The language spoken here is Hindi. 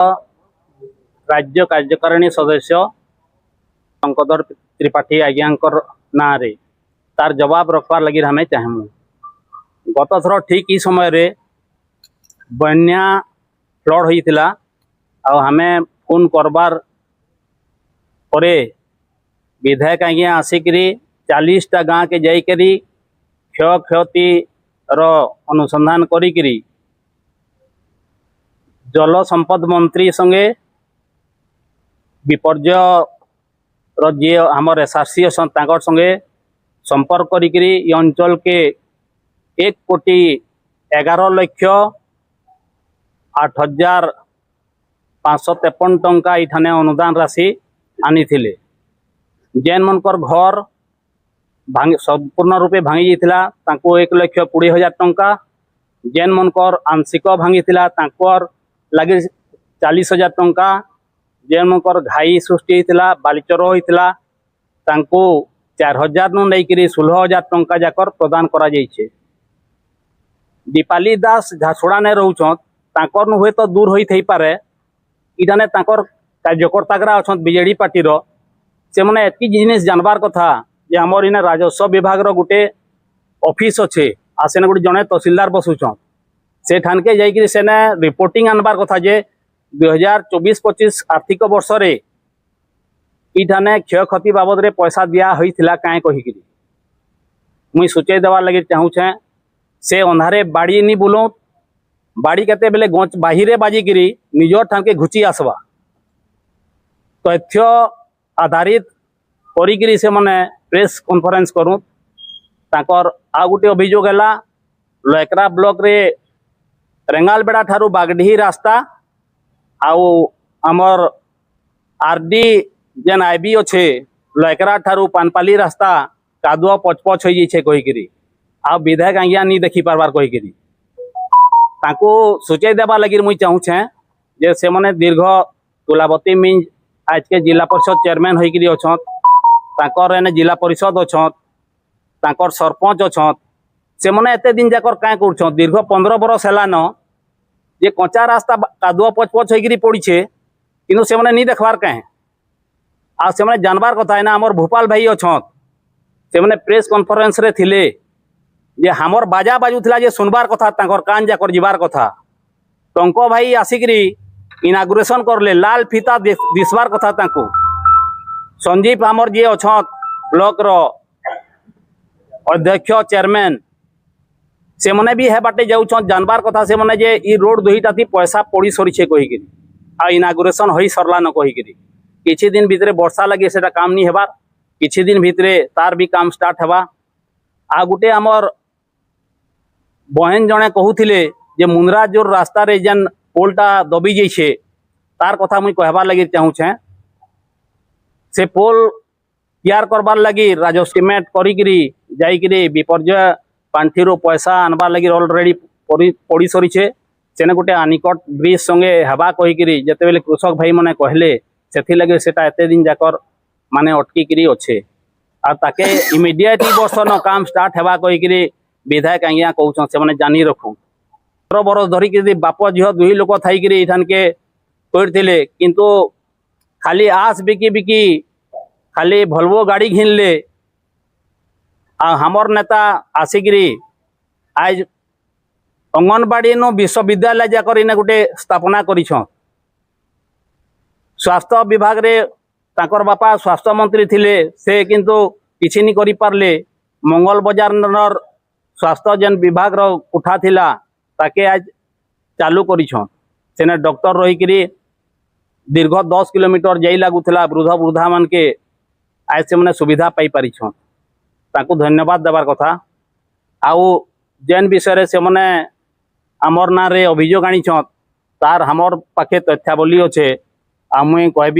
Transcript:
राज्य कार्यकारिणी सदस्य शंकर त्रिपाठी आज्ञा ना रे तार जवाब रखवार लगी हमें चाहूँ। गत थर ठीक ही समय रे बन्या फ्लड होइतिला आ हमें फोन करबार परे विधायक आज्ञा आसिकरी 40टा गाँ के जाइकरी क्षय क्षति अनुसंधान करी जल संपद मंत्री संगे विपर्य जी आमर एसआरसी संगे संपर्क करी अंचल के 1,11,08,553 टंका इठाने अनुदान राशि आनी थिले। जेन मनकर घर भांग संपूर्ण रूपे भांगी जाइतिला तांको 1,20,000 टंका, जेन मनकर आंशिक भांगी थिला तांकर लगे 40,000 टंका, जेन मनकर घाई सृष्टि होता बालिचर होता तांको 4,000 नु लेकर 16,000 टंका जाकर प्रदान करा जाइछे। दीपाली दास झारसुड़ा ने रोचन तांकर नु हुए तो दूर होई थई पारे इठाने तांकर कार्यकर्ता गरा अछन बीजेडी पार्टी रो से माने एतकी जिनिस जानबार कथा जे हमर इने राजस्व विभाग रो गुटे ऑफिस अच्छे आसेने गुटे जने तहसीलदार बसुछन से ठानके जाइकरी सेने रिपोर्टिंग आनबार कथा जे 2024-25 आर्थिक वर्ष रे इठाने क्षय क्षति बाबद रे पैसा दिया होइथिला काहे कहिकरी मुई सूचय देवार लगे चाहूछे। से अंधारे बाड़ी नी बुलो बाड़ी केते बेले गच बाहिरे बाजिकरी निजर ठानके घुची आसवा तथ्य आधारित करिकरी से माने प्रेस कॉन्फ्रेंस करूँ। ताकर आ गुटे अभियोग है लयकरा ब्लॉक रे रेंगालबेड़ा ठारू बागडीही रास्ता आउ आमर आरडी जेन आईबी अच्छे लयकरा ठारू पानपाली रास्ता कादुआ पचपच हो जाइए कहीकि आ विधायक आज्ञा नहीं देखी पार्बार कहीकि ताको सूचय देवा लगी मुई चाहूछे जे से माने दीर्घ तुलावती मीन आज के जिला परिषद चेयरमैन होइकरी अछत ताकर एने जिला परिषद अछत ताकर सरपंच अछत से माने एते दिन जाकर काँ कर दीर्घ 15 बरस हेलान जे कच्चा रास्ता कादुआ पचपच होइकरी पड़ीछे किंतु से माने नहीं देखबार कहे आ से माने जानबार कथा है ना। हमर भोपाल भाई अछत से माने प्रेस कॉन्फ्रेंस रे थिले जे हमर बाजा बाजुथिला जे सुनबार कथा ताकर कान जाकर जिबार कथा टंको भाई आसिकरी इनागुरेशन करले लाल फीता दिसबार कथा तांको संजीव हमर जे अछत ब्लॉक रो अध्यक्ष चेयरमैन से मने भी है बाटे जाउछन जानबार कथा से मने जे ई रोड दुईटा थी पैसा पड़ी सरीछे कहिकरी आ इनागुरेशन होई सरला न कहिकरी किछि दिन भितरे वर्षा लगे सेटा काम नहीं हेबार किछि दिन भितरे तार भी काम स्टार्ट हेबा। आ गुटे हमर बहन जने कहूथिले जे मुंद्रा जोर रास्ता रे जेन पोलटा दबी जाइछे तार कथा मुई कहबार लगी चाहूछे। से पोल तैयार करबार लगी राजस्टिमेट करिकरी जाइकरी विपर्य पांठी रो पैसा आनबार लगी ऑलरेडी पड़ी सरीछे सेने गुटे आनिकट ब्रिज संगे हेबा कहिकरी जते बेले कृषक भाई माने कहले सेथि लगे सेटा एते दिन जाकर माने अटकीकरी अच्छे आ ताके इमिडिएट वर्ष न काम स्टार्ट हेबा कहिकरी विधायक आज्ञा कहउछन से माने जानी रखू। 15 बरस धरिक बाप झील दुई लोक थी ठान के करथिले किंतु खाली आस बिकी बिकी खाली भलवो गाड़ी घिनले आ हमर नेता आसिकरी आज अंगनबाड़ी नो विश्वविद्यालय जाकर इने गुटे स्थापना करिछन। स्वास्थ्य विभाग रे ताकर बापा स्वास्थ्य मंत्री थिले से किंतु किछि नि करि पारले मंगल बाजार नर स्वास्थ्य जेन विभाग रो उठा थिला ताके आज चालू करिछन सेने डॉक्टर रहीकरी दीर्घ 10 किलोमीटर जाई लागुला वृद्ध वृद्धा मान के आज से मैंने सुविधा पाई पारिछन ताकू धन्यवाद देवार कथा। आउ जेन विषय से मैंने आमर ना रे अभियोग आनीछन तार हमर पाखे तथ्यावली अच्छे आ मुई कहबी